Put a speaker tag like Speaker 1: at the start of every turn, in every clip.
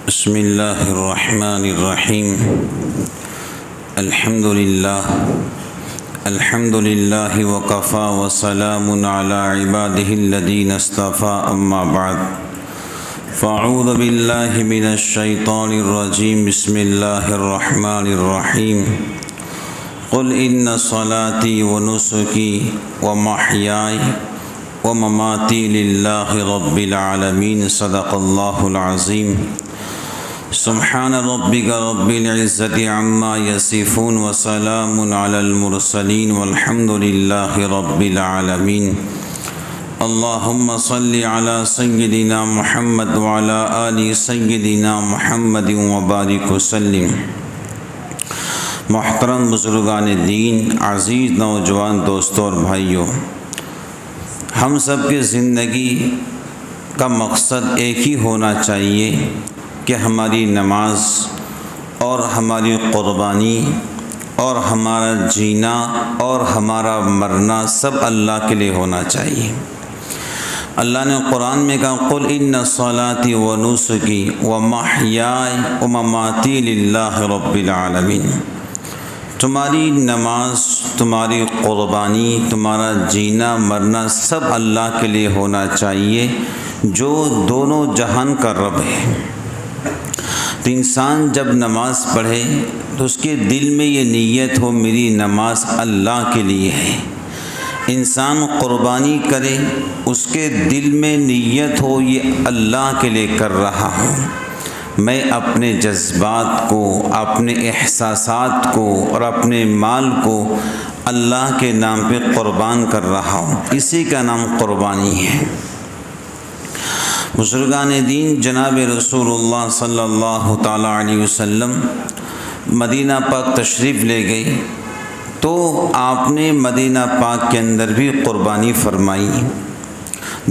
Speaker 1: بسم اللہ الرحمن الرحیم الحمد للہ وکفی وسلام علی عباده الذین اصطفى اما بعد فاعوذ باللہ من الشیطان الرجیم بسم اللہ الرحمن الرحیم قل ان صلاتي ونسكي ومحياي ومماتي لله رب العالمين صدق الله العظيم سبحان ربك رب العزة عما يصفون وسلام على المرسلين والحمد لله رب العالمين اللهم صل على سيدنا محمد وعلى آل سيدنا محمد وبارك وسلم۔ محترم بزرگان دین، عزیز نوجوان دوستوں اور بھائیوں، ہم سب کی زندگی کا مقصد ایک ہی ہونا چاہیے کہ ہماری نماز اور ہماری قربانی اور ہمارا جینا اور ہمارا مرنا سب اللہ کے لیے ہونا چاہیے۔ اللہ نے قرآن میں کہا قل ان صلاتي ونسكي ومحياي ومماتي لله رب العالمین۔ تمہاری نماز، تمہاری قربانی، تمہارا جینا مرنا سب اللہ کے لیے ہونا چاہیے جو دونوں جہان کا رب ہے۔ تو انسان جب نماز پڑھے تو اس کے دل میں یہ نیت ہو میری نماز اللہ کے لیے ہے۔ انسان قربانی کرے اس کے دل میں نیت ہو یہ اللہ کے لیے کر رہا ہوں، میں اپنے جذبات کو، اپنے احساسات کو اور اپنے مال کو اللہ کے نام پہ قربان کر رہا ہوں، اسی کا نام قربانی ہے۔ بزرگان دین، جناب رسول اللہ صلی اللہ تعالیٰ علیہ وسلم مدینہ پاک تشریف لے گئے تو آپ نے مدینہ پاک کے اندر بھی قربانی فرمائی۔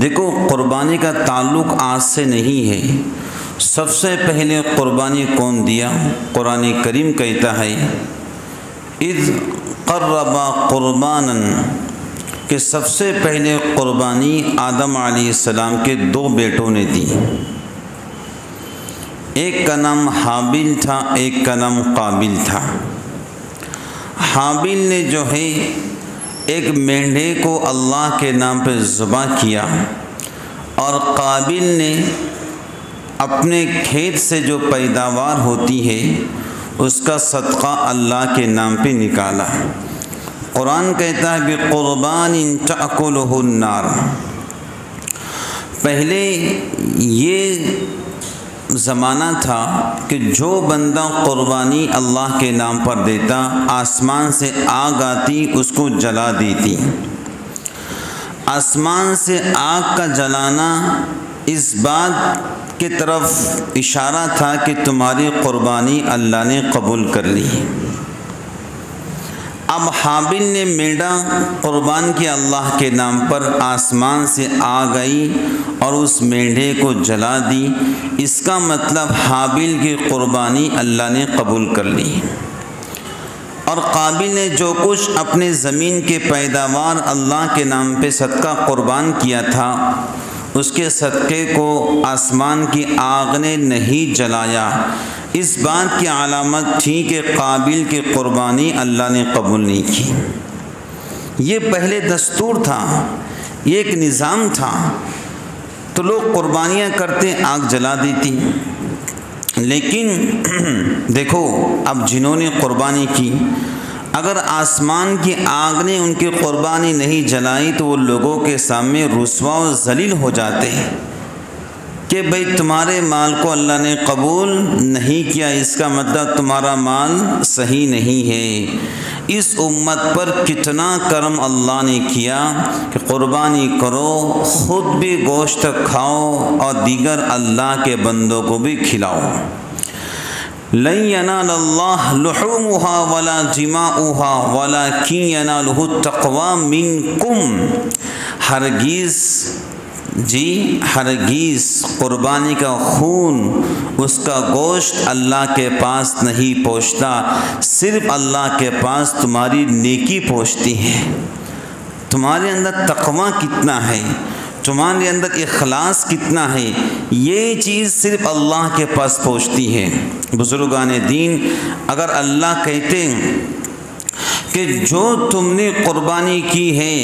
Speaker 1: دیکھو، قربانی کا تعلق آج سے نہیں ہے۔ سب سے پہلے قربانی کون دیا؟ قرآن کریم کہتا ہے اذ قربا قربانا، کہ سب سے پہلے قربانی آدم علیہ السلام کے دو بیٹوں نے دی۔ ایک کا نام حابیل تھا، ایک کا نام قابیل تھا۔ حابیل نے جو ہے ایک مینڈھے کو اللہ کے نام پہ ذبح کیا، اور قابیل نے اپنے کھیت سے جو پیداوار ہوتی ہے اس کا صدقہ اللہ کے نام پہ نکالا۔ قرآن کہتا ہے بِقُرْبَانٍ تَأْكُلُهُ النَّارُ۔ پہلے یہ زمانہ تھا کہ جو بندہ قربانی اللہ کے نام پر دیتا، آسمان سے آگ آتی اس کو جلا دیتی۔ آسمان سے آگ کا جلانا اس بات کی طرف اشارہ تھا کہ تمہاری قربانی اللہ نے قبول کر لی۔ اب حابیل نے مینڈا قربان کیا اللہ کے نام پر، آسمان سے آگ آئی اور اس مینڈے کو جلا دی، اس کا مطلب حابیل کی قربانی اللہ نے قبول کر لی۔ اور قابیل نے جو کچھ اپنے زمین کے پیداوار اللہ کے نام پہ صدقہ قربان کیا تھا، اس کے صدقے کو آسمان کی آگ نے نہیں جلایا۔ اس بات کی علامت تھی کہ قابیل کی قربانی اللہ نے قبول نہیں کی۔ یہ پہلے دستور تھا، یہ ایک نظام تھا۔ تو لوگ قربانیاں کرتے، آگ جلا دیتی۔ لیکن دیکھو، اب جنہوں نے قربانی کی، اگر آسمان کی آگ نے ان کی قربانی نہیں جلائی تو وہ لوگوں کے سامنے رسوا و ذلیل ہو جاتے ہیں کہ بھئی تمہارے مال کو اللہ نے قبول نہیں کیا، اس کا مطلب تمہارا مال صحیح نہیں ہے۔ اس امت پر کتنا کرم اللہ نے کیا کہ قربانی کرو، خود بھی گوشت کھاؤ اور دیگر اللہ کے بندوں کو بھی کھلاؤ۔ لن ینال اللہ لحومها ولا دماؤها ولکن ینالہ التقوی منکم۔ ہرگز قربانی کا خون، اس کا گوشت اللہ کے پاس نہیں پہنچتا، صرف اللہ کے پاس تمہاری نیکی پہنچتی ہے۔ تمہارے اندر تقوی کتنا ہے، تمہارے اندر اخلاص کتنا ہے، یہ چیز صرف اللہ کے پاس پہنچتی ہے۔ بزرگان دین اگر اللہ کہتے کہ جو تم نے قربانی کی ہے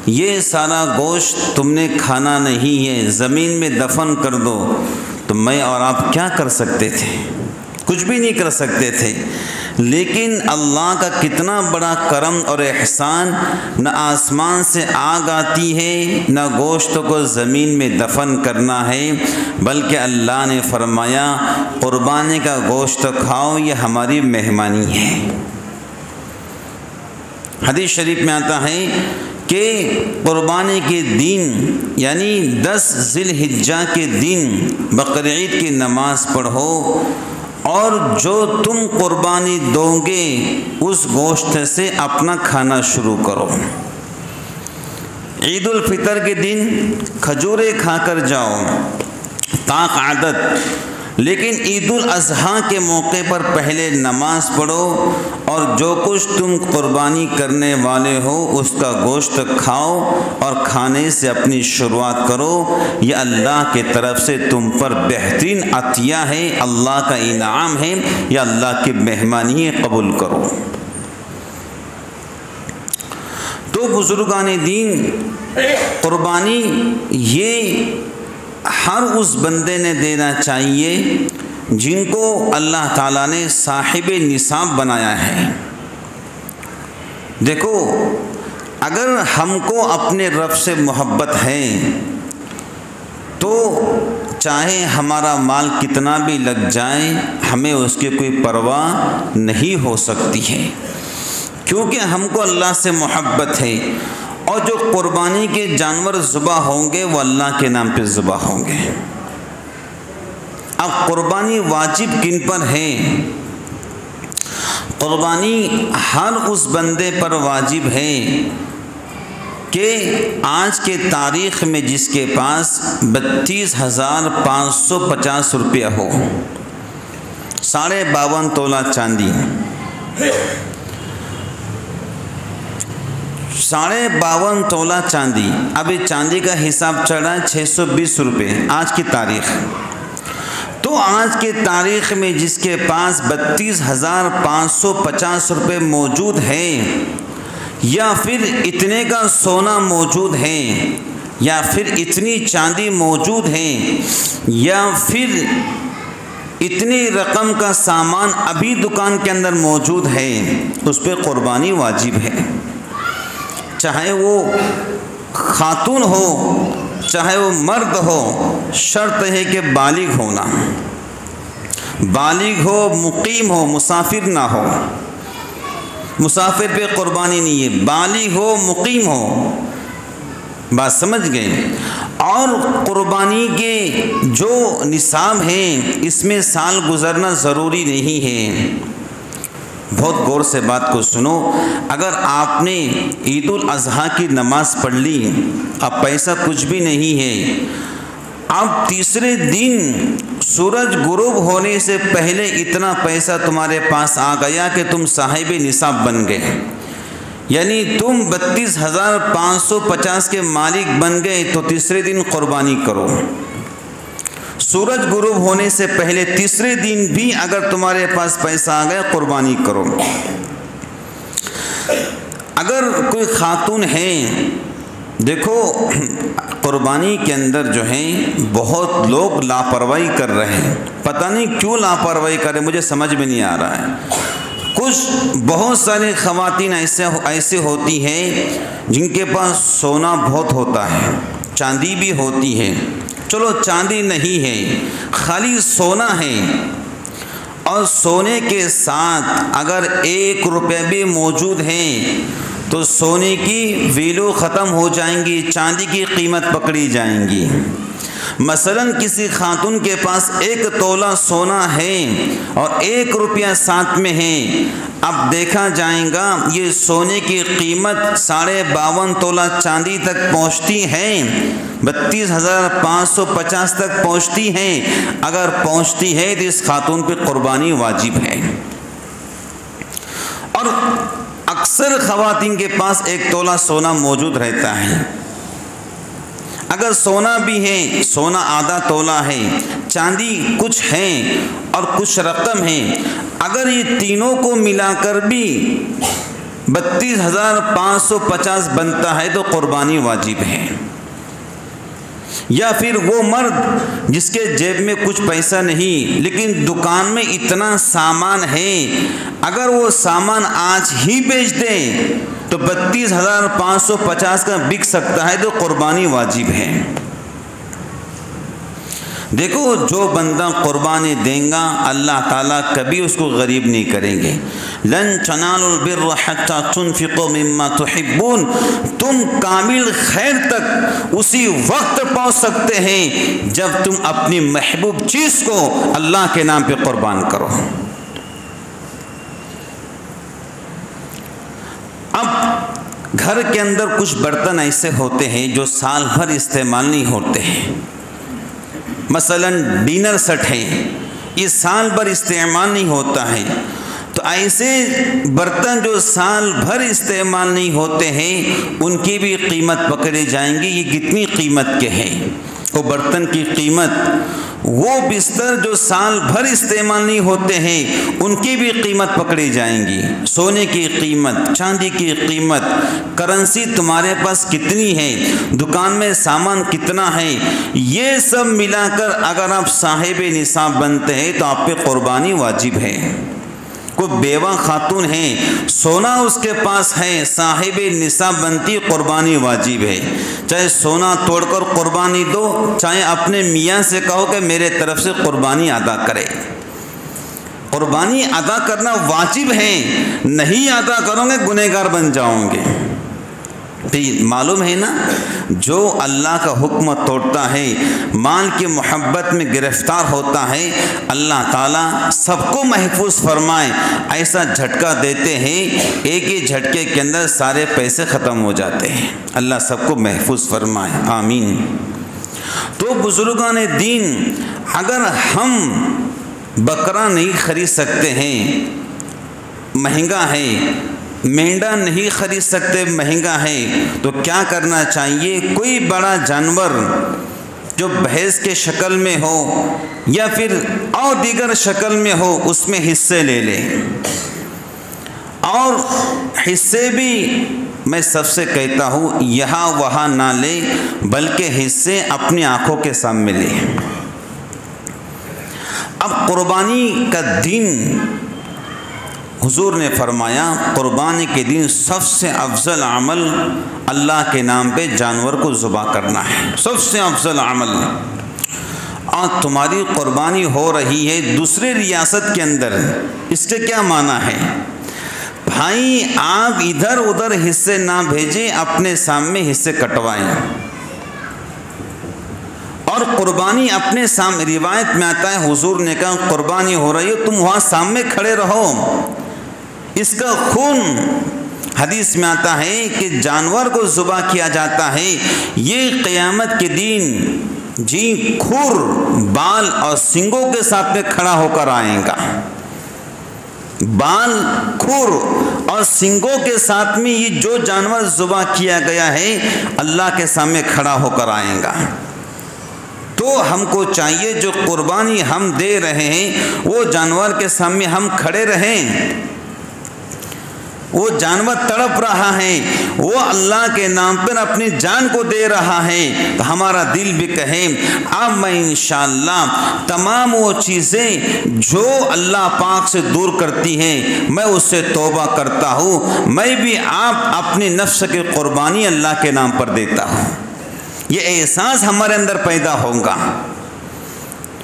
Speaker 1: یہ سارا گوشت تم نے کھانا نہیں ہے، زمین میں دفن کر دو، تو میں اور آپ کیا کر سکتے تھے؟ کچھ بھی نہیں کر سکتے تھے۔ لیکن اللہ کا کتنا بڑا کرم اور احسان، نہ آسمان سے آگ آتی ہے نہ گوشت کو زمین میں دفن کرنا ہے، بلکہ اللہ نے فرمایا قربانی کا گوشت کھاؤ، یہ ہماری مہمانی ہے۔ حدیث شریف میں آتا ہے کہ قربانی کے دن یعنی 10 ذی الحجہ کے دن بقرعید کی نماز پڑھو، اور جو تم قربانی دو گے اس گوشت سے اپنا کھانا شروع کرو۔ عید الفطر کے دن کھجوریں کھا کر جاؤ طاق عادت، لیکن عید الاضحیٰ کے موقع پر پہلے نماز پڑھو اور جو کچھ تم قربانی کرنے والے ہو اس کا گوشت کھاؤ اور کھانے سے اپنی شروعات کرو۔ یہ اللہ کی طرف سے تم پر بہترین عطیہ ہے، اللہ کا انعام ہے، یا اللہ کی مہمانی قبول کرو۔ تو بزرگان دین قربانی یہ ہر اس بندے نے دینا چاہیے جن کو اللہ تعالیٰ نے صاحب نصاب بنایا ہے۔ دیکھو اگر ہم کو اپنے رب سے محبت ہے تو چاہے ہمارا مال کتنا بھی لگ جائے ہمیں اس کی کوئی پرواہ نہیں ہو سکتی ہے، کیونکہ ہم کو اللہ سے محبت ہے، اور جو قربانی کے جانور ذبح ہوں گے وہ اللہ کے نام پہ ذبح ہوں گے۔ اب قربانی واجب کن پر ہے؟ قربانی ہر اس بندے پر واجب ہے کہ آج کے تاریخ میں جس کے پاس 32,550 روپیہ ہو، 52.5 تولہ چاندی، 52.5 تولہ چاندی، ابھی چاندی کا حساب چڑھ رہا ہے 620 روپے آج کی تاریخ۔ تو آج کے تاریخ میں جس کے پاس 32,550 روپے موجود ہے، یا پھر اتنے کا سونا موجود ہے، یا پھر اتنی چاندی موجود ہے، یا پھر اتنی رقم کا سامان ابھی دکان کے اندر موجود ہے، اس پہ قربانی واجب ہے۔ چاہے وہ خاتون ہو چاہے وہ مرد ہو، شرط ہے کہ بالغ ہونا، بالغ ہو، مقیم ہو، مسافر نہ ہو۔ مسافر پہ قربانی نہیں ہے، بالغ ہو، مقیم ہو۔ بات سمجھ گئے؟ اور قربانی کے جو نصاب ہیں اس میں سال گزرنا ضروری نہیں ہے۔ بہت غور سے بات کو سنو، اگر آپ نے عید الاضحیٰ کی نماز پڑھ لی، اب پیسہ کچھ بھی نہیں ہے، اب تیسرے دن سورج غروب ہونے سے پہلے اتنا پیسہ تمہارے پاس آ گیا کہ تم صاحب نصاب بن گئے، یعنی تم 32,550 کے مالک بن گئے، تو تیسرے دن قربانی کرو۔ سورج غروب ہونے سے پہلے تیسرے دن بھی اگر تمہارے پاس پیسہ آ گیا قربانی کرو۔ اگر کوئی خاتون ہے، دیکھو قربانی کے اندر جو ہے بہت لوگ لاپرواہی کر رہے ہیں، پتہ نہیں کیوں لاپرواہی کر رہے ہیں، مجھے سمجھ میں نہیں آ رہا ہے۔ کچھ بہت ساری خواتین ایسے ہوتی ہیں جن کے پاس سونا بہت ہوتا ہے، چاندی بھی ہوتی ہے، چلو چاندی نہیں ہے، خالی سونا ہے، اور سونے کے ساتھ اگر 1 روپے بھی موجود ہے تو سونے کی ویلو ختم ہو جائیں گی، چاندی کی قیمت پکڑی جائیں گی۔ مثلا کسی خاتون کے پاس 1 تولہ سونا ہے اور 1 روپیہ ساتھ میں ہے، اب دیکھا جائے گا یہ سونے کی قیمت 52.5 تولہ چاندی تک پہنچتی ہے، 32,550 تک پہنچتی ہے۔ اگر پہنچتی ہے تو اس خاتون پہ قربانی واجب ہے۔ اور اکثر خواتین کے پاس 1 تولہ سونا موجود رہتا ہے۔ اگر سونا بھی ہے، سونا آدھا تولہ ہے، چاندی کچھ ہے اور کچھ رقم ہے، اگر یہ تینوں کو ملا کر بھی 32,550 بنتا ہے تو قربانی واجب ہے۔ یا پھر وہ مرد جس کے جیب میں کچھ پیسہ نہیں لیکن دکان میں اتنا سامان ہے، اگر وہ سامان آج ہی بیچ دے تو 32,550 کا بک سکتا ہے تو قربانی واجب ہے۔ دیکھو جو بندہ قربانی دیں گا اللہ تعالیٰ کبھی اس کو غریب نہیں کریں گے۔ لن تنالوا البر حتى تنفقوا مما تحبون، تم کامل خیر تک اسی وقت پہنچ سکتے ہیں جب تم اپنی محبوب چیز کو اللہ کے نام پہ قربان کرو۔ اب گھر کے اندر کچھ برتن ایسے ہوتے ہیں جو سال بھر استعمال نہیں ہوتے ہیں، مثلا ڈنر سیٹ ہے، یہ سال بھر استعمال نہیں ہوتا ہے، تو ایسے برتن جو سال بھر استعمال نہیں ہوتے ہیں ان کی بھی قیمت پکڑے جائیں گی۔ یہ کتنی قیمت کے ہیں وہ برتن کی قیمت، وہ بستر جو سال بھر استعمال نہیں ہوتے ہیں ان کی بھی قیمت پکڑی جائیں گی۔ سونے کی قیمت، چاندی کی قیمت، کرنسی تمہارے پاس کتنی ہے، دکان میں سامان کتنا ہے، یہ سب ملا کر اگر آپ صاحب نصاب بنتے ہیں تو آپ پہ قربانی واجب ہے۔ کوئی بیوہ خاتون ہے، سونا اس کے پاس ہے، صاحب نصاب بنتی، قربانی واجب ہے۔ چاہے سونا توڑ کر قربانی دو، چاہے اپنے میاں سے کہو کہ میرے طرف سے قربانی ادا کرے۔ قربانی ادا کرنا واجب ہے، نہیں ادا کرو گے گنہگار بن جاؤ گے۔ معلوم ہے نا، جو اللہ کا حکم توڑتا ہے، مال کی محبت میں گرفتار ہوتا ہے، اللہ تعالیٰ سب کو محفوظ فرمائے۔ ایسا جھٹکا دیتے ہیں ایک ہی جھٹکے کے اندر سارے پیسے ختم ہو جاتے ہیں۔ اللہ سب کو محفوظ فرمائے، آمین۔ تو بزرگان دین، اگر ہم بکرا نہیں خرید سکتے ہیں، مہنگا ہے، مینڈا نہیں خرید سکتے، مہنگا ہے، تو کیا کرنا چاہیے؟ کوئی بڑا جانور جو بھینس کے شکل میں ہو یا پھر اور دیگر شکل میں ہو اس میں حصے لے لے، اور حصے بھی میں سب سے کہتا ہوں یہاں وہاں نہ لے، بلکہ حصے اپنی آنکھوں کے سامنے لے۔ اب قربانی کا دن حضور نے فرمایا قربانی کے دن سب سے افضل عمل اللہ کے نام پہ جانور کو ذبح کرنا ہے، سب سے افضل عمل۔ اور تمہاری قربانی ہو رہی ہے دوسرے ریاست کے اندر، اس کے کیا معنی ہے؟ بھائی آپ ادھر ادھر حصے نہ بھیجیں، اپنے سامنے حصے کٹوائیں، اور قربانی اپنے سامنے۔ روایت میں آتا ہے حضور نے کہا قربانی ہو رہی ہے تم وہاں سامنے کھڑے رہو، اس کا خون حدیث میں آتا ہے کہ جانور کو ذبح کیا جاتا ہے، یہ قیامت کے دن جی کھر، بال اور سنگوں کے ساتھ میں کھڑا ہو کر آئے گا۔ بال، کھر اور سنگوں کے ساتھ میں یہ جو جانور ذبح کیا گیا ہے اللہ کے سامنے کھڑا ہو کر آئے گا۔ تو ہم کو چاہیے جو قربانی ہم دے رہے ہیں وہ جانور کے سامنے ہم کھڑے رہیں، وہ جانور تڑپ رہا ہے، وہ اللہ کے نام پر اپنی جان کو دے رہا ہے، تو ہمارا دل بھی کہے اب میں انشاءاللہ تمام وہ چیزیں جو اللہ پاک سے دور کرتی ہیں میں اس سے توبہ کرتا ہوں، میں بھی آپ اپنی نفس کی قربانی اللہ کے نام پر دیتا ہوں۔ یہ احساس ہمارے اندر پیدا ہوگا،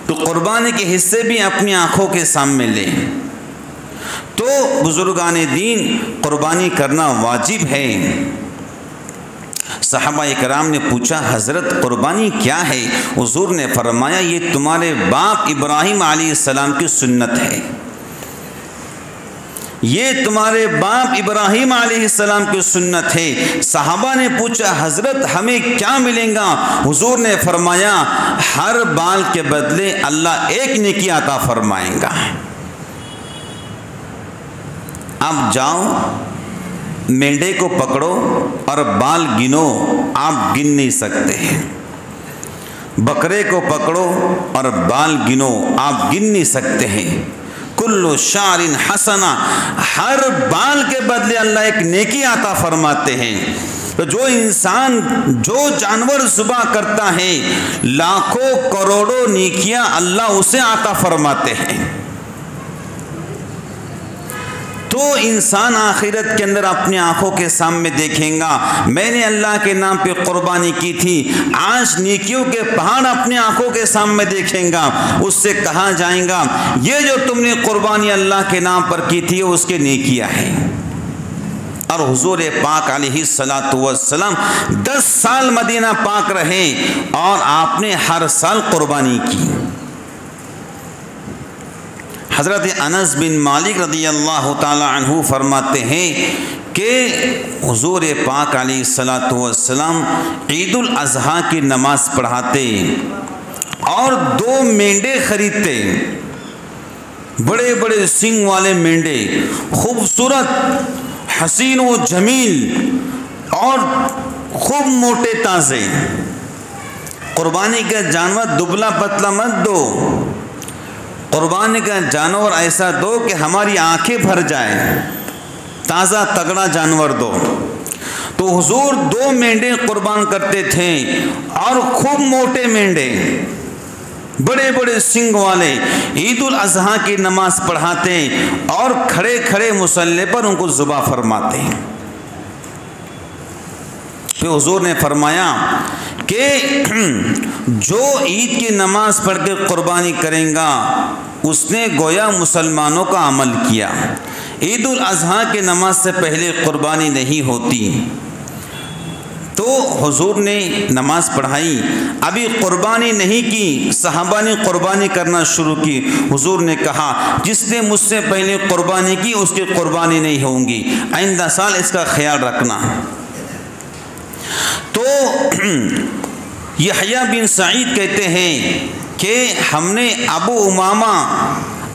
Speaker 1: تو قربانی کے حصے بھی اپنی آنکھوں کے سامنے لیں۔ تو بزرگان دین قربانی کرنا واجب ہے۔ صحابہ اکرام نے پوچھا حضرت قربانی کیا ہے؟ حضور نے فرمایا یہ تمہارے باپ ابراہیم علیہ السلام کی سنت ہے، یہ تمہارے باپ ابراہیم علیہ السلام کی سنت ہے۔ صحابہ نے پوچھا حضرت ہمیں کیا ملیں گا؟ حضور نے فرمایا ہر بال کے بدلے اللہ ایک نیکی عطا فرمائیں گا۔ اب جاؤ مینڈے کو پکڑو اور بال گنو، آپ گن نہیں سکتے ہیں، بکرے کو پکڑو اور بال گنو، آپ گن نہیں سکتے ہیں۔ کل شعر حسنہ، ہر بال کے بدلے اللہ ایک نیکی عطا فرماتے ہیں۔ تو جو انسان جو جانور ذبح کرتا ہے لاکھوں کروڑوں نیکیاں اللہ اسے عطا فرماتے ہیں۔ تو انسان آخرت کے اندر اپنی آنکھوں کے سامنے دیکھیں گا میں نے اللہ کے نام پہ قربانی کی تھی، آج نیکیوں کے پہاڑ اپنی آنکھوں کے سامنے دیکھیں گا، اس سے کہا جائیں گا یہ جو تم نے قربانی اللہ کے نام پر کی تھی اس کے نیکیاں ہیں۔ اور حضور پاک علیہ الصلاۃ والسلام 10 سال مدینہ پاک رہے اور آپ نے ہر سال قربانی کی۔ حضرت انس بن مالک رضی اللہ تعالی عنہ فرماتے ہیں کہ حضور پاک علیہ الصلاۃ والسلام عید الاضحیٰ کی نماز پڑھاتے اور 2 مینڈے خریدتے، بڑے بڑے سنگ والے مینڈے، خوبصورت، حسین و جمیل اور خوب موٹے تازے۔ قربانی کا جانور دبلا پتلا مت دو، قربانی کا جانور ایسا دو کہ ہماری آنکھیں بھر جائیں، تازہ تگڑا جانور دو۔ تو حضور 2 مینڈے قربان کرتے تھے اور خوب موٹے مینڈے، بڑے بڑے سنگ والے، عید الاضحیٰ کی نماز پڑھاتے اور کھڑے کھڑے مصلی پر ان کو ذبح فرماتے۔ پھر حضور نے فرمایا کہ جو عید کی نماز پڑھ کے قربانی کریں گا اس نے گویا مسلمانوں کا عمل کیا۔ عید الاضحیٰ کی نماز سے پہلے قربانی نہیں ہوتی۔ تو حضور نے نماز پڑھائی، ابھی قربانی نہیں کی، صحابہ نے قربانی کرنا شروع کی۔ حضور نے کہا جس نے مجھ سے پہلے قربانی کی اس کی قربانی نہیں ہوں گی، آئندہ سال اس کا خیال رکھنا۔ تو یحییٰ بن سعید کہتے ہیں کہ ہم نے ابو امامہ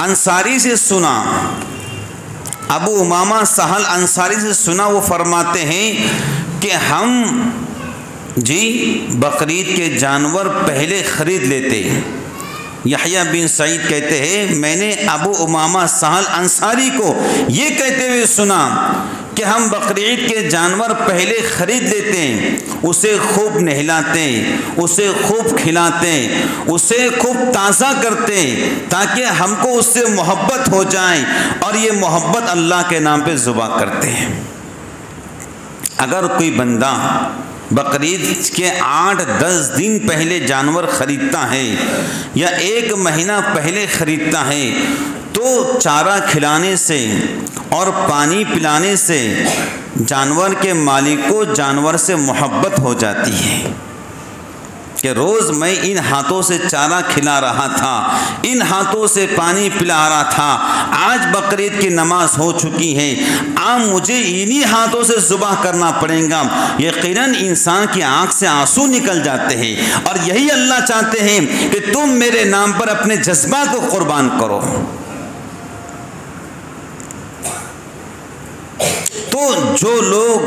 Speaker 1: انصاری سے سنا، ابو امامہ سہل انصاری سے سنا، وہ فرماتے ہیں کہ ہم بقرعید کے جانور پہلے خرید لیتے۔ یحییٰ بن سعید کہتے ہیں میں نے ابو امامہ سہل انصاری کو یہ کہتے ہوئے سنا کہ ہم بقرعید کے جانور پہلے خرید لیتے، اسے خوب نہلاتے، اسے خوب کھلاتے، اسے خوب تازہ کرتے تاکہ ہم کو اس سے محبت ہو جائے اور یہ محبت اللہ کے نام پہ ذبح کرتے ہیں۔ اگر کوئی بندہ بقرعید کے 8-10 دن پہلے جانور خریدتا ہے یا 1 مہینہ پہلے خریدتا ہے تو چارہ کھلانے سے اور پانی پلانے سے جانور کے مالک کو جانور سے محبت ہو جاتی ہے کہ روز میں ان ہاتھوں سے چارہ کھلا رہا تھا، ان ہاتھوں سے پانی پلا رہا تھا، آج بقرعید کی نماز ہو چکی ہے، اب مجھے انہی ہاتھوں سے ذبح کرنا پڑے گا۔ یقیناً انسان کی آنکھ سے آنسو نکل جاتے ہیں، اور یہی اللہ چاہتے ہیں کہ تم میرے نام پر اپنے جذبات کو قربان کرو۔ تو جو لوگ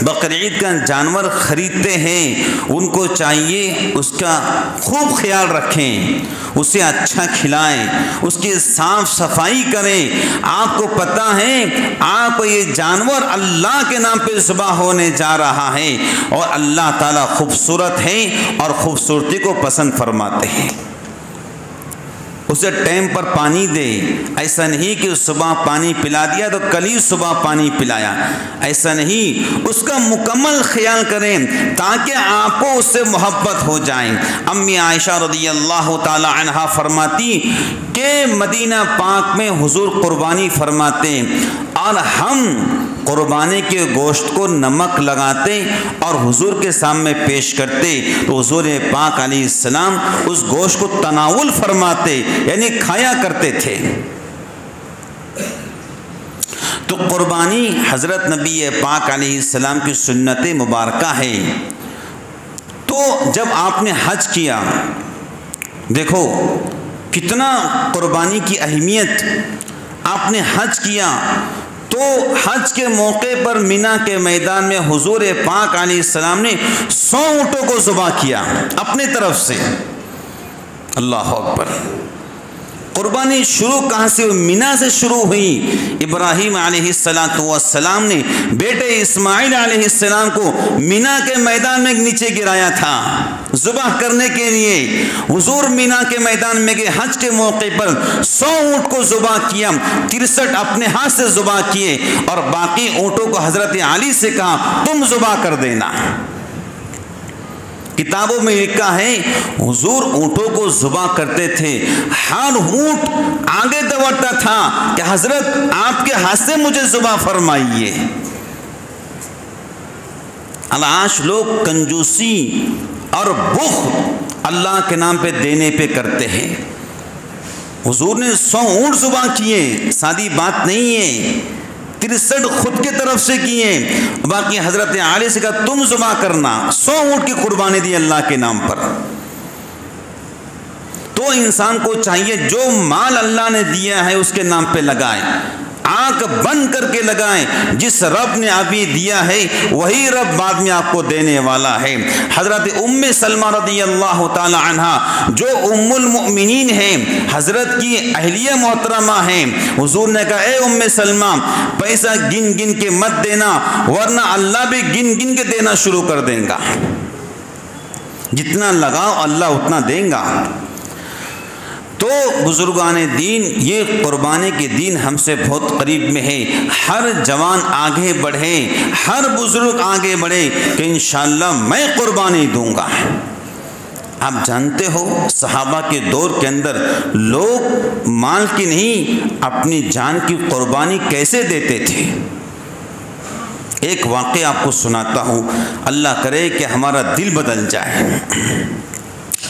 Speaker 1: بقرعید کا جانور خریدتے ہیں ان کو چاہیے اس کا خوب خیال رکھیں، اسے اچھا کھلائیں، اس کی صاف صفائی کریں۔ آپ کو پتہ ہے آپ یہ جانور اللہ کے نام پہ ذبح ہونے جا رہا ہے، اور اللہ تعالیٰ خوبصورت ہے اور خوبصورتی کو پسند فرماتے ہیں۔ اسے ٹائم پر پانی دے، ایسا نہیں کہ صبح پانی پلا دیا تو کل ہی صبح پانی پلایا، ایسا نہیں، اس کا مکمل خیال کریں تاکہ آپ کو اس سے محبت ہو جائے۔ امی عائشہ رضی اللہ تعالی عنہا فرماتی کہ مدینہ پاک میں حضور قربانی فرماتے اور ہم قربانی کے گوشت کو نمک لگاتے اور حضور کے سامنے پیش کرتے تو حضور پاک علیہ السلام اس گوشت کو تناول فرماتے، یعنی کھایا کرتے تھے۔ تو قربانی حضرت نبی پاک علیہ السلام کی سنت مبارکہ ہے۔ تو جب آپ نے حج کیا، دیکھو کتنا قربانی کی اہمیت، آپ نے حج کیا تو حج کے موقع پر مینا کے میدان میں حضور پاک علیہ السلام نے 100 اونٹوں کو ذبح کیا اپنے طرف سے۔ اللہ اکبر۔ قربانی شروع کہاں سے؟ مینا سے شروع ہوئی۔ ابراہیم علیہ السلام نے بیٹے اسماعیل علیہ السلام کو مینا کے میدان میں نیچے گرایا تھا ذبح کرنے کے لیے۔ حضور مینا کے میدان میں گئے، حج کے موقع پر 100 اونٹ کو ذبح کیا، 63 اپنے ہاتھ سے ذبح کیے اور باقی اونٹوں کو حضرت علی سے کہا تم ذبح کر دینا۔ کتابوں میں لکھا ہے حضور اونٹوں کو ذبح کرتے تھے، ہر اونٹ آگے دوڑتا تھا کہ حضرت آپ کے ہاتھ سے مجھے ذبح فرمائیے۔ آج لوگ کنجوسی اور بخل اللہ کے نام پہ دینے پہ کرتے ہیں۔ حضور نے 100 اونٹ ذبح کیے، سادی بات نہیں ہے، 63 خود کی طرف سے کیے، باقی حضرت علی سے کہا تم ذبح کرنا۔ 100 اونٹ کی قربانی دی اللہ کے نام پر۔ تو انسان کو چاہیے جو مال اللہ نے دیا ہے اس کے نام پہ لگائے، آنکھ بند کر کے لگائیں۔ جس رب نے ابھی دیا ہے وہی رب بعد میں آپ کو دینے والا ہے۔ حضرت ام سلمہ رضی اللہ تعالی عنہا جو ام المؤمنین ہیں، حضرت کی اہلیہ محترمہ ہیں، حضور نے کہا اے ام سلمہ پیسہ گن گن کے مت دینا ورنہ اللہ بھی گن گن کے دینا شروع کر دیں گا، جتنا لگاؤ اللہ اتنا دیں گا۔ تو بزرگان دین یہ قربانی کے دین ہم سے بہت قریب میں ہے۔ ہر جوان آگے بڑھے، ہر بزرگ آگے بڑھے کہ انشاءاللہ میں قربانی دوں گا۔ آپ جانتے ہو صحابہ کے دور کے اندر لوگ مال کی نہیں اپنی جان کی قربانی کیسے دیتے تھے۔ ایک واقعہ آپ کو سناتا ہوں، اللہ کرے کہ ہمارا دل بدل جائے۔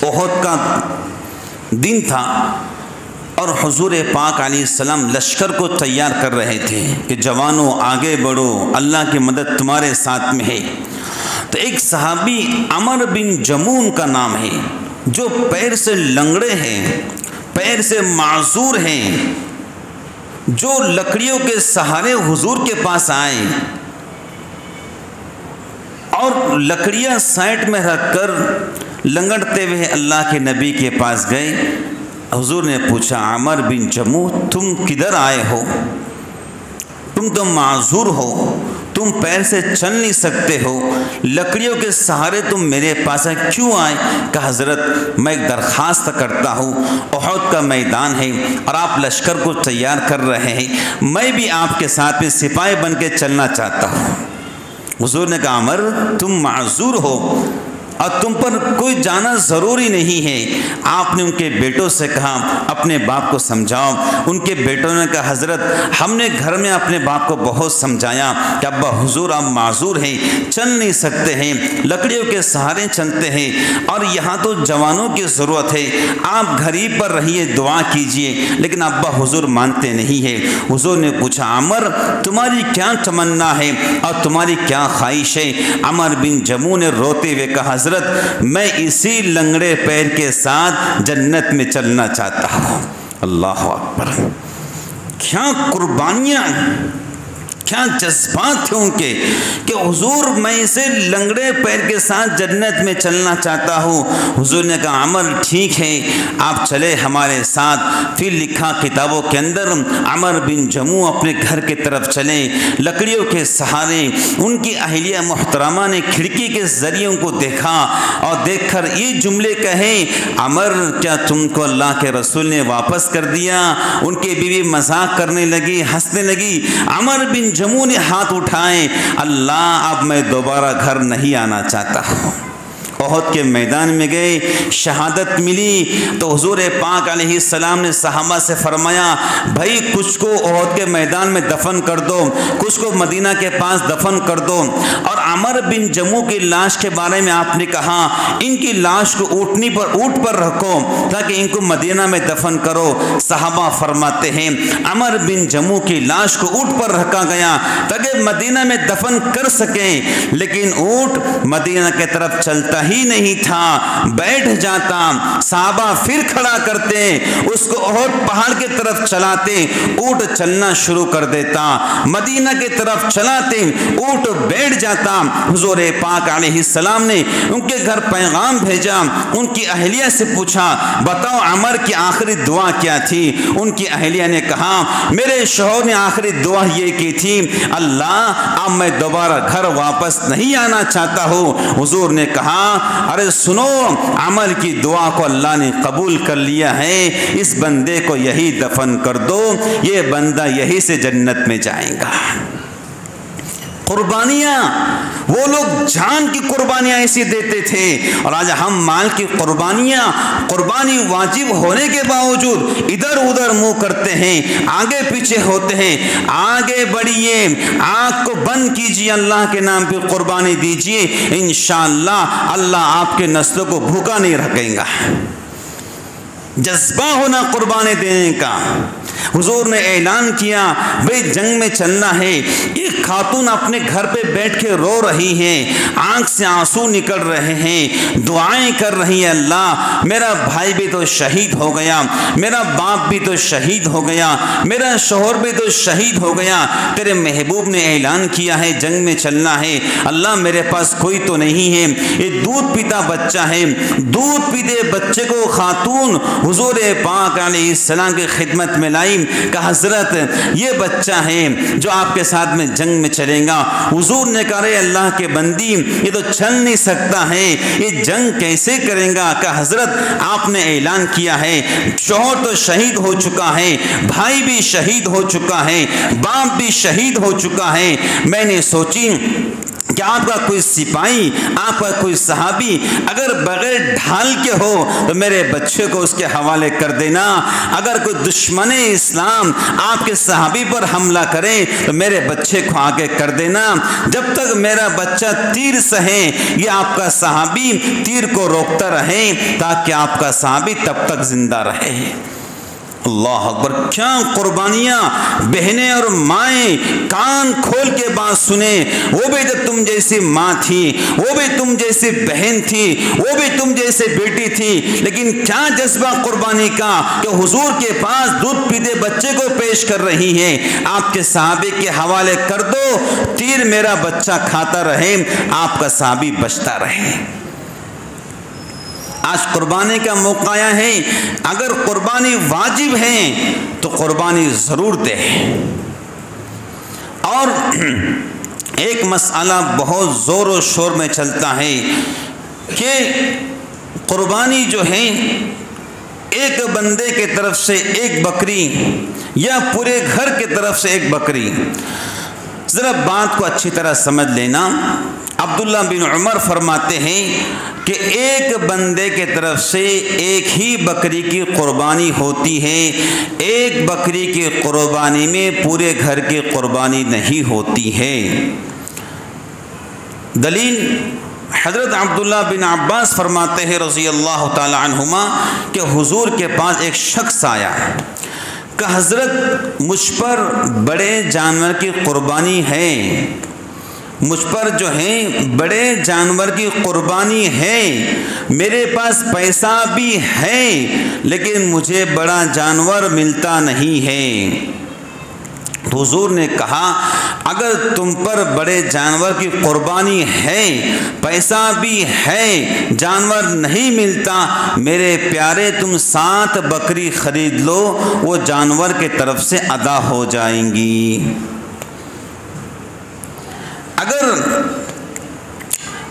Speaker 1: احد کا دن تھا اور حضور پاک علیہ السلام لشکر کو تیار کر رہے تھے کہ جوانوں آگے بڑھو، اللہ کی مدد تمہارے ساتھ میں ہے۔ تو ایک صحابی عمر بن جمون کا نام ہے، جو پیر سے لنگڑے ہیں، پیر سے معذور ہیں، جو لکڑیوں کے سہارے حضور کے پاس آئے اور لکڑیاں سائڈ میں رکھ کر لنگڑتے ہوئے اللہ کے نبی کے پاس گئے۔ حضور نے پوچھا عمر بن جمو تم کدھر آئے ہو؟ تم تو معذور ہو، تم پیر سے چل نہیں سکتے ہو، لکڑیوں کے سہارے تم میرے پاس کیوں آئے؟ کہ حضرت میں ایک درخواست کرتا ہوں، احد کا میدان ہے اور آپ لشکر کو تیار کر رہے ہیں، میں بھی آپ کے ساتھ میں سپاہی بن کے چلنا چاہتا ہوں۔ حضور نے کہا عمر تم معذور ہو اور تم پر کوئی جانا ضروری نہیں ہے۔ آپ نے ان کے بیٹوں سے کہا اپنے باپ کو سمجھاؤ۔ ان کے بیٹوں نے کہا حضرت ہم نے گھر میں اپنے باپ کو بہت سمجھایا کہ ابا حضور آپ معذور ہیں، چل نہیں سکتے ہیں، لکڑیوں کے سہارے چلتے ہیں اور یہاں تو جوانوں کی ضرورت ہے، آپ گھر ہی پر رہیے، دعا کیجئے، لیکن ابا حضور مانتے نہیں ہیں۔ حضور نے پوچھا عمر تمہاری کیا تمنا ہے اور تمہاری کیا خواہش ہے؟ عمر بن جمو نے روتے ہوئے کہا حضرت میں اسی لنگڑے پیر کے ساتھ جنت میں چلنا چاہتا ہوں۔ اللہ اکبر، کیا قربانیاں، کیا جذبات تھے ان کے کہ حضور میں اسے لنگڑے پیر کے ساتھ جنت میں چلنا چاہتا ہوں۔ حضور نے کہا عمر ٹھیک ہے آپ چلے ہمارے ساتھ۔ پھر لکھا کتابوں کے اندر عمر بن جمو اپنے گھر کی طرف چلے، لکڑیوں کے سہارے۔ ان کی اہلیہ محترمہ نے کھڑکی کے ذریعے ان کو دیکھا اور دیکھ کر یہ جملے کہے عمر کیا تم کو اللہ کے رسول نے واپس کر دیا؟ ان کی بیوی مذاق کرنے لگی، ہنسنے لگی۔ عمر بن جمو نے ہاتھ اٹھائے، اللہ اب میں دوبارہ گھر نہیں آنا چاہتا ہوں۔ احد کے میدان میں گئے، شہادت ملی تو حضور پاک علیہ السلام نے صحابہ سے فرمایا بھائی کچھ کو احد کے میدان میں دفن کر دو، کچھ کو مدینہ کے پاس دفن کر دو۔ اور عمر بن جمو کی لاش کے بارے میں آپ نے کہا ان کی لاش کو اونٹ پر رکھو تاکہ ان کو مدینہ میں دفن کرو۔ صحابہ فرماتے ہیں عمر بن جمو کی لاش کو اونٹ پر رکھا گیا تاکہ مدینہ میں دفن کر سکیں، لیکن اونٹ مدینہ کی طرف چلتا ہی نہیں تھا، بیٹھ جاتا۔ صحابہ پھر کھڑا کرتے، اس کو احد پہاڑ کی طرف چلاتے، اونٹ چلنا شروع کر دیتا۔ مدینہ کی طرف چلاتے، اونٹ بیٹھ جاتا۔ حضور پاک علیہ السلام نے ان کے گھر پیغام بھیجا، ان کی اہلیہ سے پوچھا بتاؤ عمر کی آخری دعا کیا تھی؟ ان کی اہلیہ نے کہا میرے شوہر نے آخری دعا یہ کی تھی اللہ اب میں دوبارہ گھر واپس نہیں آنا چاہتا ہوں۔ حضور نے کہا ارے سنو، عمر کی دعا کو اللہ نے قبول کر لیا ہے، اس بندے کو یہی دفن کر دو، یہ بندہ یہی سے جنت میں جائے گا۔ قربانیاں، وہ لوگ جان کی قربانیاں ایسی دیتے تھے، اور آج ہم مال کی قربانی واجب ہونے کے باوجود ادھر ادھر منہ کرتے ہیں، آگے پیچھے ہوتے ہیں۔ آگے بڑھیے، آنکھ کو بند کیجیے، اللہ کے نام پہ قربانی دیجیے، انشاءاللہ اللہ آپ کے نسلوں کو بھوکا نہیں رکھے گا۔ جذبہ ہونا قربانی دینے کا۔ حضور نے اعلان کیا بھئی جنگ میں چلنا ہے۔ ایک خاتون اپنے گھر پہ بیٹھ کے رو رہی ہے، آنکھ سے آنسو نکل رہے ہیں، دعائیں کر رہی ہے اللہ میرا بھائی بھی تو شہید ہو گیا، میرا باپ بھی تو شہید ہو گیا، میرا شوہر بھی تو شہید ہو گیا، تیرے محبوب نے اعلان کیا ہے جنگ میں چلنا ہے، اللہ میرے پاس کوئی تو نہیں ہے، یہ دودھ پیتا بچہ ہے۔ دودھ پیتے بچے کو خاتون حضور پاک علیہ السلام کی خدمت میں لائی کہ حضرت یہ بچہ ہے جو آپ کے ساتھ میں جنگ میں چلیں گا۔ حضور نے کہا رے اللہ کے بندی یہ تو چل نہیں سکتا ہے، یہ جنگ کیسے کریں گا؟ کہ حضرت آپ نے اعلان کیا ہے شوہر تو شہید ہو چکا ہے، بھائی بھی شہید ہو چکا ہے، باپ بھی شہید ہو چکا ہے، میں نے سوچی کہ آپ کا کوئی سپاہی، آپ کا کوئی صحابی اگر بغیر ڈھال کے ہو تو میرے بچے کو اس کے حوالے کر دینا، اگر کوئی دشمن اسلام آپ کے صحابی پر حملہ کرے تو میرے بچے کو آگے کر دینا، جب تک میرا بچہ تیر سہے یہ آپ کا صحابی تیر کو روکتا رہے تاکہ آپ کا صحابی تب تک زندہ رہے۔ اللہ اکبر، کیا قربانیاں! بہنیں اور مائیں کان کھول کے بات سنیں، وہ بھی تو تم جیسی ماں تھی، وہ بھی تم جیسی بہن تھی، وہ بھی تم جیسے بیٹی تھی، لیکن کیا جذبہ قربانی کا کہ حضور کے پاس دودھ پیتے بچے کو پیش کر رہی ہے، آپ کے صحابی کے حوالے کر دو، تیر میرا بچہ کھاتا رہے، آپ کا صحابی بچتا رہے۔ آج قربانی کا موقع ہے، اگر قربانی واجب ہے تو قربانی ضرور دے۔ اور ایک مسئلہ بہت زور و شور میں چلتا ہے کہ قربانی جو ہے ایک بندے کے طرف سے ایک بکری یا پورے گھر کی طرف سے ایک بکری۔ ذرا بات کو اچھی طرح سمجھ لینا۔ عبداللہ بن عمر فرماتے ہیں کہ ایک بندے کے طرف سے ایک ہی بکری کی قربانی ہوتی ہے، ایک بکری کی قربانی میں پورے گھر کی قربانی نہیں ہوتی ہے۔ دلیل حضرت عبداللہ بن عباس فرماتے ہیں رضی اللہ تعالی عنہما کہ حضور کے پاس ایک شخص آیا کہ حضرت مجھ پر بڑے جانور کی قربانی ہے، مجھ پر جو ہے بڑے جانور کی قربانی ہے، میرے پاس پیسہ بھی ہے لیکن مجھے بڑا جانور ملتا نہیں ہے۔ تو حضور نے کہا اگر تم پر بڑے جانور کی قربانی ہے، پیسہ بھی ہے، جانور نہیں ملتا، میرے پیارے تم 7 بکری خرید لو، وہ جانور کے طرف سے ادا ہو جائیں گی۔ اگر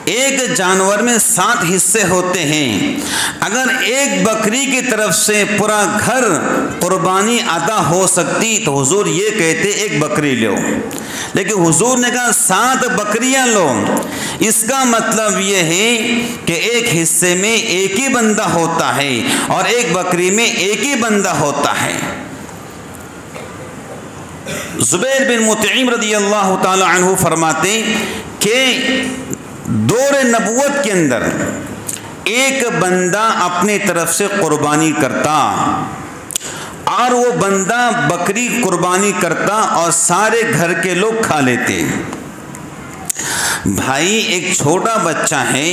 Speaker 1: ایک جانور میں 7 حصے ہوتے ہیں، اگر ایک بکری کی طرف سے پورا گھر قربانی ادا ہو سکتی تو حضور یہ کہتے ایک بکری لو، لیکن حضور نے کہا 7 بکریاں لو۔ اس کا مطلب یہ ہے کہ ایک حصے میں ایک ہی بندہ ہوتا ہے اور ایک بکری میں ایک ہی بندہ ہوتا ہے۔ زبیر بن مطعم رضی اللہ تعالی عنہ فرماتے کہ دور نبوت کے اندر ایک بندہ اپنی طرف سے قربانی کرتا اور وہ بندہ بکری قربانی کرتا اور سارے گھر کے لوگ کھا لیتے۔ بھائی ایک چھوٹا بچہ ہے،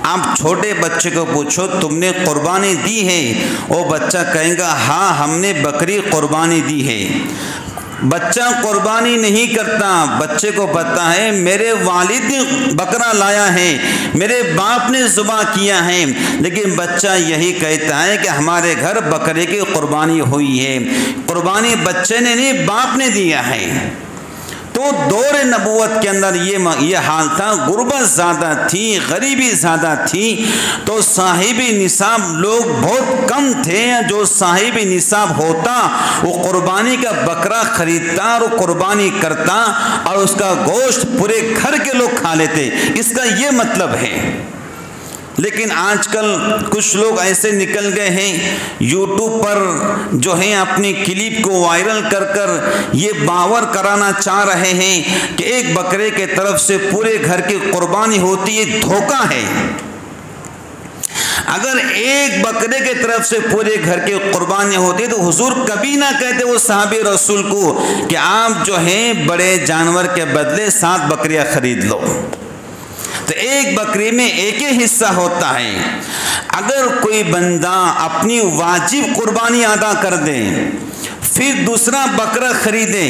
Speaker 1: آپ چھوٹے بچے کو پوچھو تم نے قربانی دی ہے، وہ بچہ کہے گا ہاں ہم نے بکری قربانی دی ہے۔ بچہ قربانی نہیں کرتا، بچے کو پتہ ہے میرے والد نے بکرا لایا ہے، میرے باپ نے ذبح کیا ہے، لیکن بچہ یہی کہتا ہے کہ ہمارے گھر بکرے کی قربانی ہوئی ہے۔ قربانی بچے نے نہیں، باپ نے دیا ہے۔ تو دور نبوت کے اندر یہ حال تھا، غربت زیادہ تھی، غریبی زیادہ تھی، تو صاحب نصاب لوگ بہت کم تھے۔ جو صاحب نصاب ہوتا وہ قربانی کا بکرا خریدتا اور قربانی کرتا اور اس کا گوشت پورے گھر کے لوگ کھا لیتے۔ اس کا یہ مطلب ہے۔ لیکن آج کل کچھ لوگ ایسے نکل گئے ہیں یوٹیوب پر جو ہیں اپنی کلپ کو وائرل کر کر یہ باور کرانا چاہ رہے ہیں کہ ایک بکرے کے طرف سے پورے گھر کی قربانی ہوتی ہے۔ دھوکہ ہے۔ اگر ایک بکرے کے طرف سے پورے گھر کی قربانی ہوتی تو حضور کبھی نہ کہتے وہ صحابی رسول کو کہ آپ جو ہیں بڑے جانور کے بدلے 7 بکریاں خرید لو۔ تو ایک بکری میں ایک ہی حصہ ہوتا ہے۔ اگر کوئی بندہ اپنی واجب قربانی ادا کر دے پھر دوسرا بکرا خریدے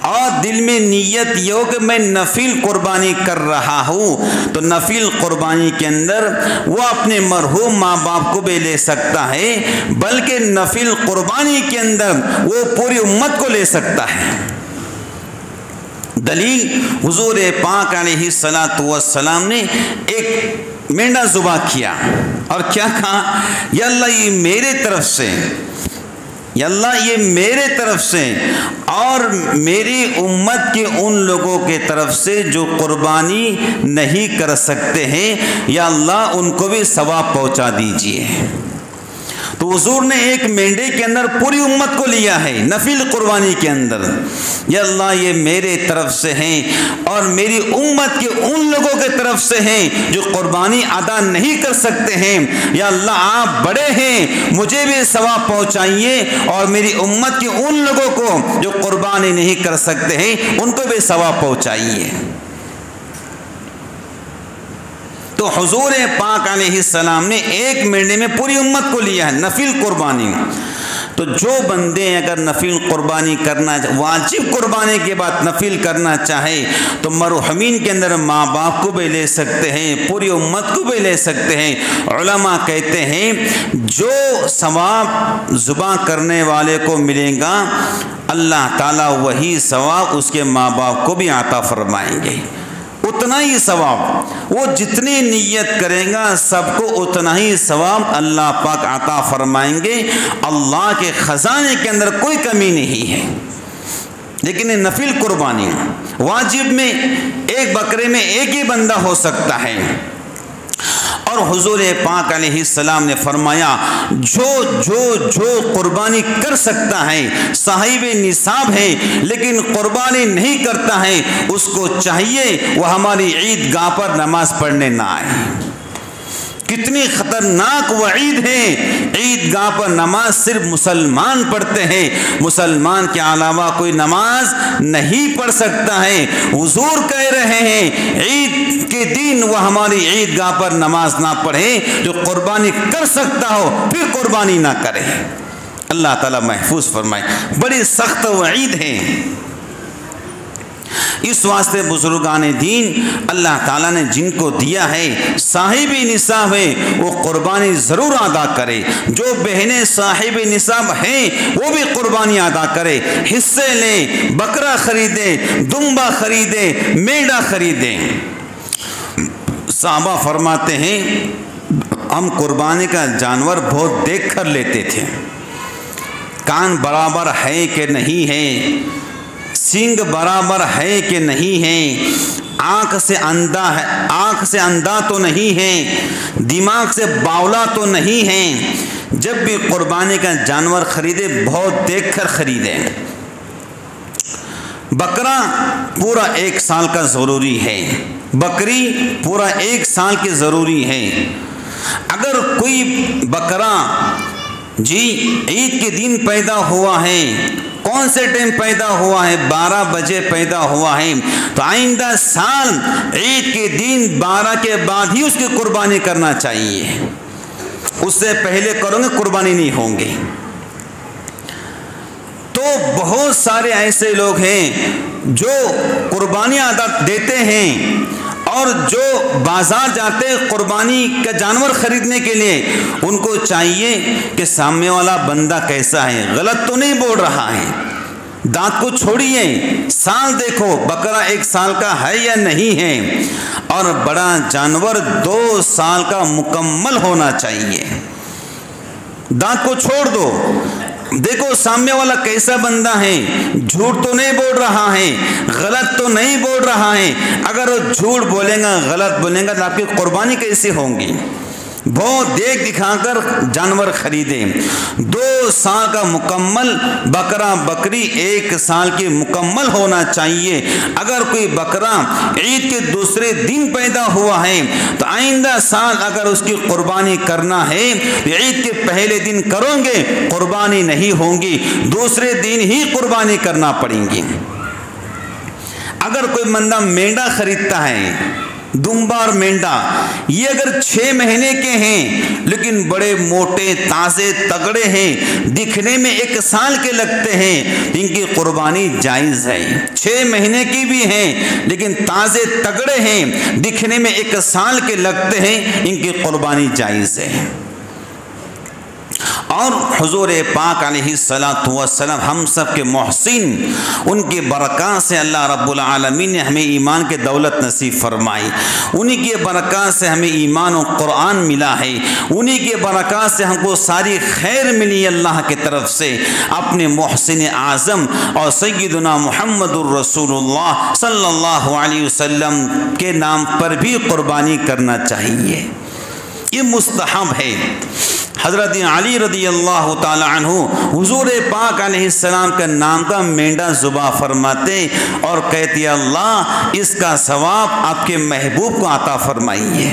Speaker 1: اور دل میں نیت یہ ہو کہ میں نفل قربانی کر رہا ہوں، تو نفل قربانی کے اندر وہ اپنے مرحوم ماں باپ کو بھی لے سکتا ہے، بلکہ نفل قربانی کے اندر وہ پوری امت کو لے سکتا ہے۔ دلیل حضور پاک علیہ الصلوۃ والسلام نے ایک مینڈا ذبح کیا اور کیا کہا، یا اللہ یہ میرے طرف سے، یا اللہ یہ میرے طرف سے اور میری امت کے ان لوگوں کے طرف سے جو قربانی نہیں کر سکتے ہیں، یا اللہ ان کو بھی ثواب پہنچا دیجیے۔ تو حضور نے ایک مینڈے کے اندر پوری امت کو لیا ہے نفل قربانی کے اندر، یا اللہ یہ میرے طرف سے ہیں اور میری امت کے ان لوگوں کے طرف سے ہیں جو قربانی ادا نہیں کر سکتے ہیں، یا اللہ آپ بڑے ہیں مجھے بھی ثواب پہنچائیے اور میری امت کے ان لوگوں کو جو قربانی نہیں کر سکتے ہیں ان کو بھی ثواب پہنچائیے۔ تو حضور پاک علیہ السلام نے ایک مہینے میں پوری امت کو لیا ہے نفل قربانی۔ تو جو بندے اگر نفل قربانی کرنا، واجب قربانی کے بعد نفل کرنا چاہے تو مرحومین کے اندر ماں باپ کو بھی لے سکتے ہیں، پوری امت کو بھی لے سکتے ہیں۔ علماء کہتے ہیں جو ثواب ذبح کرنے والے کو ملے گا اللہ تعالیٰ وہی ثواب اس کے ماں باپ کو بھی عطا فرمائیں گے، اتنا ہی ثواب۔ وہ جتنی نیت کرے گا سب کو اتنا ہی ثواب اللہ پاک عطا فرمائیں گے۔ اللہ کے خزانے کے اندر کوئی کمی نہیں ہے۔ لیکن نفل قربانی واجب میں ایک بکرے میں ایک ہی بندہ ہو سکتا ہے، اور حضور پاک علیہ السلام نے فرمایا جو قربانی کر سکتا ہے، صاحب نصاب ہے لیکن قربانی نہیں کرتا ہے، اس کو چاہیے وہ ہماری عید گاہ پر نماز پڑھنے نہ آئے۔ کتنی خطرناک وعید ہے، عید گاہ پر نماز صرف مسلمان پڑھتے ہیں، مسلمان کے علاوہ کوئی نماز نہیں پڑھ سکتا ہے۔ حضور کہہ رہے ہیں عید کے دن وہ ہماری عید گاہ پر نماز نہ پڑھے، جو قربانی کر سکتا ہو پھر قربانی نہ کرے۔ اللہ تعالیٰ محفوظ فرمائے، بڑی سخت وعید ہے۔ اس واسطے بزرگان دین اللہ تعالیٰ نے جن کو دیا ہے صاحب نصاب ہے وہ قربانی ضرور ادا کرے۔ جو بہنیں صاحب نصاب ہیں وہ بھی قربانی ادا کرے، حصے لیں، بکرا خریدیں، دمبا خریدیں، میڑا خریدیں۔ صحابہ فرماتے ہیں ہم قربانی کا جانور بہت دیکھ کر لیتے تھے، کان برابر ہے کہ نہیں ہے، سینگ برابر ہے کہ نہیں ہے، آنکھ سے اندھا تو نہیں ہے، دماغ سے باولا تو نہیں ہے۔ جب بھی قربانی کا جانور خریدے بہت دیکھ کر خریدیں۔ بکرا پورا 1 سال کا ضروری ہے، بکری پورا 1 سال کی ضروری ہے۔ اگر کوئی بکرا عید کے دن پیدا ہوا ہے، کون سے ٹائم پیدا ہوا ہے؟ 12 بجے پیدا ہوا ہے، تو آئندہ سال عید کے دن 12 کے بعد ہی اس کی قربانی کرنا چاہیے، اس سے پہلے کرو گے قربانی نہیں ہوں گی۔ تو بہت سارے ایسے لوگ ہیں جو قربانیاں دیتے ہیں اور جو بازار جاتے قربانی کا جانور خریدنے کے لیے، ان کو چاہیے کہ سامنے والا بندہ کیسا ہے، غلط تو نہیں بول رہا ہے، دانت کو چھوڑیے، سال دیکھو بکرا 1 سال کا ہے یا نہیں ہے، اور بڑا جانور 2 سال کا مکمل ہونا چاہیے۔ دانت کو چھوڑ دو، دیکھو سامنے والا کیسا بندہ ہے، جھوٹ تو نہیں بول رہا ہے، غلط تو نہیں بول رہا ہے۔ اگر وہ جھوٹ بولے گا، غلط بولے گا، تو آپ کی قربانی کیسے ہوں گی؟ بہت دیکھ دکھا کر جانور خریدیں۔ 2 سال کا مکمل بکرا بکری 1 سال کی مکمل ہونا چاہیے۔ اگر کوئی بکرا عید کے دوسرے دن پیدا ہوا ہے تو آئندہ سال اگر اس کی قربانی کرنا ہے تو عید کے پہلے دن کرو گے، قربانی نہیں ہوں گی، دوسرے دن ہی قربانی کرنا پڑیں گی۔ اگر کوئی بندہ مینڈا خریدتا ہے، دمبا اور مینڈا، یہ اگر 6 مہینے کے ہیں لیکن بڑے موٹے تازے تگڑے ہیں، دکھنے میں 1 سال کے لگتے ہیں، ان کی قربانی جائز ہے۔ 6 مہینے کی بھی ہیں لیکن تازے تگڑے ہیں، دکھنے میں 1 سال کے لگتے ہیں، ان کی قربانی جائز ہے۔ اور حضور پاک علیہ الصلوۃ والسلام ہم سب کے محسن، ان کی برکات سے اللہ رب العالمین نے ہمیں ایمان کے دولت نصیب فرمائی، انہی کی برکات سے ہمیں ایمان و قرآن ملا ہے، انہی کی برکات سے ہم کو ساری خیر ملی اللہ کی طرف سے۔ اپنے محسن اعظم اور سیدنا محمد الرسول اللہ صلی اللہ علیہ وسلم کے نام پر بھی قربانی کرنا چاہیے، یہ مستحب ہے۔ حضرت علی رضی اللہ تعالی عنہ حضور پاک علیہ السلام کا نام کا مینڈا ذبح فرماتے اور کہتے اللہ اس کا ثواب آپ کے محبوب کو عطا فرمائیے۔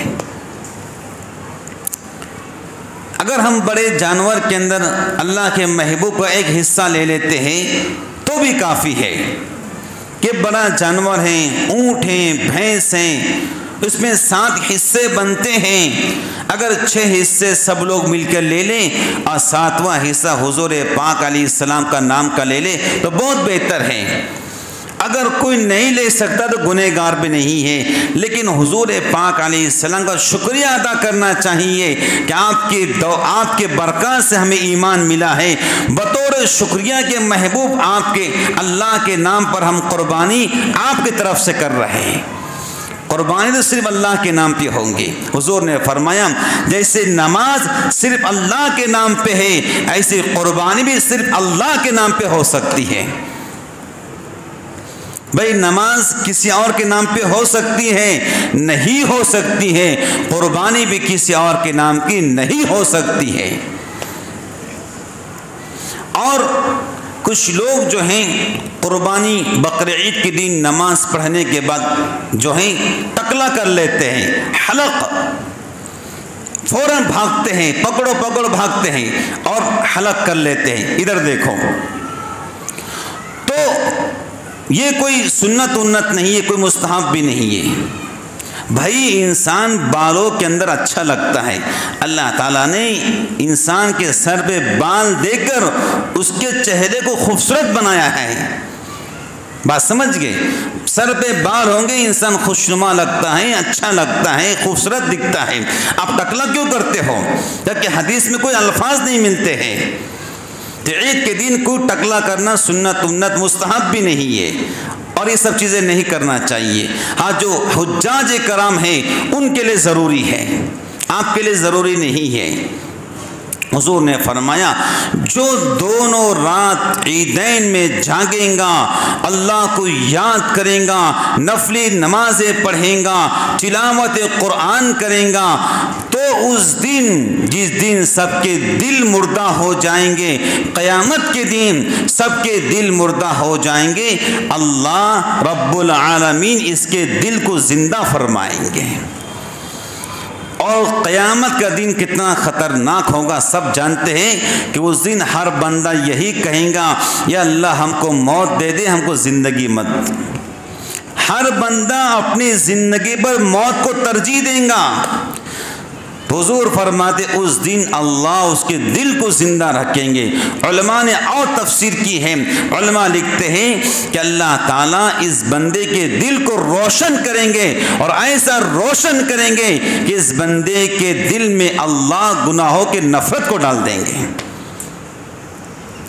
Speaker 1: اگر ہم بڑے جانور کے اندر اللہ کے محبوب کا ایک حصہ لے لیتے ہیں تو بھی کافی ہے، کہ بڑا جانور ہیں، اونٹ ہیں، بھینس ہیں، اس میں 7 حصے بنتے ہیں، اگر 6 حصے سب لوگ مل کر لے لیں اور 7واں حصہ حضور پاک علیہ السلام کا نام کا لے لے تو بہت بہتر ہے۔ اگر کوئی نہیں لے سکتا تو گنہگار بھی نہیں ہے، لیکن حضور پاک علیہ السلام کا شکریہ ادا کرنا چاہیے کہ آپ کے برکات سے ہمیں ایمان ملا ہے، بطور شکریہ کے محبوب آپ کے اللہ کے نام پر ہم قربانی آپ کی طرف سے کر رہے ہیں۔ قربانی تو صرف اللہ کے نام پہ ہوں گی۔ حضور نے فرمایا جیسے نماز صرف اللہ کے نام پہ ہے، ایسے قربانی بھی صرف اللہ کے نام پہ ہو سکتی ہے۔ بھائی نماز کسی اور کے نام پہ ہو سکتی ہے؟ نہیں ہو سکتی ہے۔ قربانی بھی کسی اور کے نام کی نہیں ہو سکتی ہے۔ اور کچھ لوگ جو ہیں قربانی بقرعید کے دن نماز پڑھنے کے بعد جو ہیں ٹکلا کر لیتے ہیں، حلق، فوراً بھاگتے ہیں، پکڑو پکڑو بھاگتے ہیں اور حلق کر لیتے ہیں۔ ادھر دیکھو، تو یہ کوئی سنت نہیں ہے، کوئی مستحب بھی نہیں ہے۔ بھائی انسان بالوں کے اندر اچھا لگتا ہے، اللہ تعالیٰ نے انسان کے سر پہ بال دے کر اس کے چہرے کو خوبصورت بنایا ہے۔ بات سمجھ گئے؟ سر پہ بال ہوں گے انسان خوشنما لگتا ہے، اچھا لگتا ہے، خوبصورت دکھتا ہے۔ آپ ٹکلا کیوں کرتے ہو؟ جبکہ حدیث میں کوئی الفاظ نہیں ملتے ہیں۔ عید کے دن کوئی ٹکلا کرنا سنت مستحب بھی نہیں ہے، اور یہ سب چیزیں نہیں کرنا چاہیے۔ ہاں جو حجاج کرام ہیں ان کے لیے ضروری ہے، آپ کے لیے ضروری نہیں ہے۔ حضور نے فرمایا جو دونوں رات عیدین میں جاگیں گا، اللہ کو یاد کریں گا، نفلی نمازیں پڑھیں گا، تلاوت قرآن کریں گا، تو اس دن جس دن سب کے دل مردہ ہو جائیں گے، قیامت کے دن سب کے دل مردہ ہو جائیں گے، اللہ رب العالمین اس کے دل کو زندہ فرمائیں گے۔ اور قیامت کا دن کتنا خطرناک ہوگا سب جانتے ہیں کہ اس دن ہر بندہ یہی کہیں گا، یا اللہ ہم کو موت دے دے، ہم کو زندگی مت۔ ہر بندہ اپنی زندگی پر موت کو ترجیح دیں گا۔ حضور فرماتے اس دن اللہ اس کے دل کو زندہ رکھیں گے۔ علماء نے اور تفسیر کی ہے، علماء لکھتے ہیں کہ اللہ تعالیٰ اس بندے کے دل کو روشن کریں گے، اور ایسا روشن کریں گے کہ اس بندے کے دل میں اللہ گناہوں کے نفرت کو ڈال دیں گے۔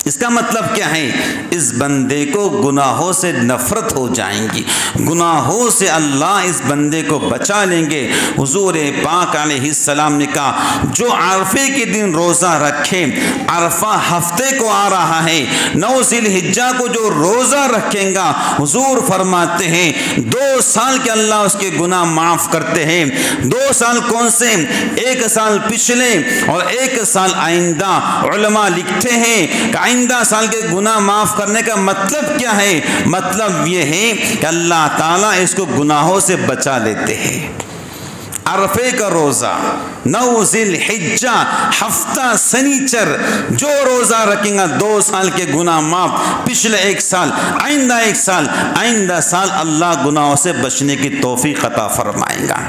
Speaker 1: اس کا مطلب کیا ہے؟ اس بندے کو گناہوں سے نفرت ہو جائیں گی، گناہوں سے اللہ اس بندے کو بچا لیں گے۔ حضور پاک علیہ السلام نے کہا جو عرفے کے دن روزہ رکھے، عرفہ ہفتے کو آ رہا ہے، 9 ذی الحجہ کو جو روزہ رکھیں گا، حضور فرماتے ہیں 2 سال کے اللہ اس کے گناہ معاف کرتے ہیں۔ 2 سال کون سے؟ 1 سال پچھلے اور 1 سال آئندہ۔ علماء لکھتے ہیں کہ آئندہ سال کے گناہ معاف کرنے کا مطلب کیا ہے؟ مطلب یہ ہے کہ اللہ تعالیٰ اس کو گناہوں سے بچا لیتے ہیں۔ عرفے کا روزہ 9 ذی الحجہ ہفتہ سنیچر جو روزہ رکھیں گا 2 سال کے گناہ معاف، پچھلے 1 سال، آئندہ 1 سال، آئندہ سال اللہ گناہوں سے بچنے کی توفیق عطا فرمائے گا۔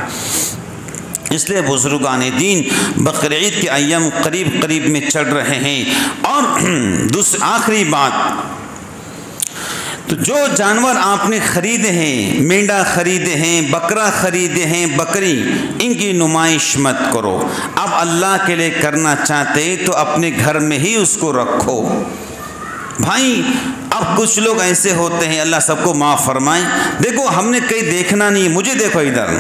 Speaker 1: اس لیے بزرگان دین بقرعید کے ایام قریب قریب میں چڑھ رہے ہیں۔ اور آخری بات، تو جو جانور آپ نے خریدے ہیں، مینڈا خریدے ہیں، بکرا خریدے ہیں، بکری، ان کی نمائش مت کرو۔ اب اللہ کے لیے کرنا چاہتے تو اپنے گھر میں ہی اس کو رکھو۔ بھائی اب کچھ لوگ ایسے ہوتے ہیں، اللہ سب کو معاف فرمائے، دیکھو ہم نے کہیں دیکھنا نہیں، مجھے دیکھو ادھر،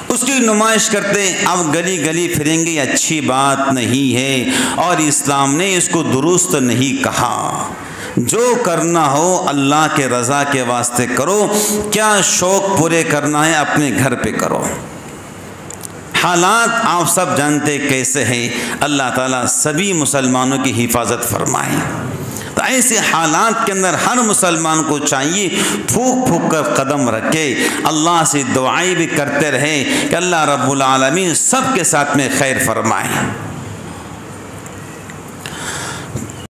Speaker 1: اس کی نمائش کرتے ہیں۔ اب گلی گلی پھریں گے، اچھی بات نہیں ہے، اور اسلام نے اس کو درست نہیں کہا۔ جو کرنا ہو اللہ کے رضا کے واسطے کرو، کیا شوق پورے کرنا ہے اپنے گھر پہ کرو۔ حالات آپ سب جانتے کیسے ہیں، اللہ تعالیٰ سبھی مسلمانوں کی حفاظت فرمائے۔ تو ایسے حالات کے اندر ہر مسلمان کو چاہیے پھونک پھونک کر قدم رکھے، اللہ سے دعائیں بھی کرتے رہے کہ اللہ رب العالمین سب کے ساتھ میں خیر فرمائے۔